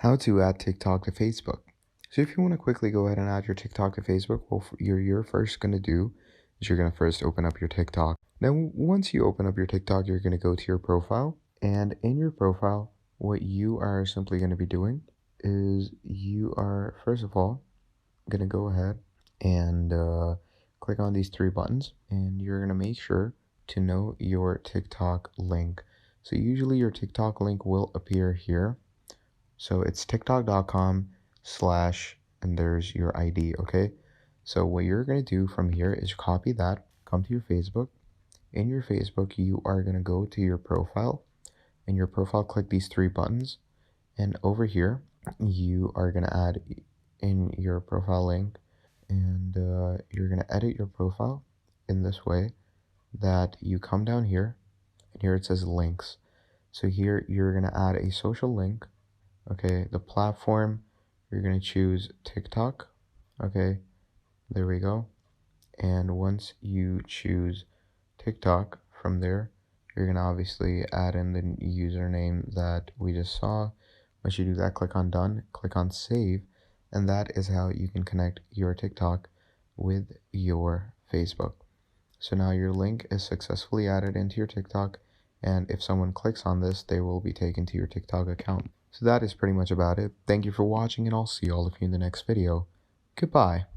How to add TikTok to Facebook. So if you want to quickly go ahead and add your TikTok to Facebook, what you're first going to do is you're going to first open up your TikTok. Now, once you open up your TikTok, you're going to go to your profile. And in your profile, what you are simply going to be doing is you are, first of all, going to go ahead and click on these three buttons. And you're going to make sure to know your TikTok link. So usually your TikTok link will appear here. So it's tiktok.com slash, and there's your ID, okay? So what you're going to do from here is copy that, come to your Facebook. In your Facebook, you are going to go to your profile. In your profile, click these three buttons. And over here, you are going to add in your profile link. And you're going to edit your profile in this way that you come down here. And here it says links. So here, you're going to add a social link. Okay, the platform, you're going to choose TikTok. Okay, there we go. And once you choose TikTok, from there, you're going to obviously add in the username that we just saw. Once you do that, click on done, click on save, and that is how you can connect your TikTok with your Facebook. So now your link is successfully added into your TikTok, and if someone clicks on this, they will be taken to your TikTok account. So that is pretty much about it. Thank you for watching, and I'll see all of you in the next video. Goodbye.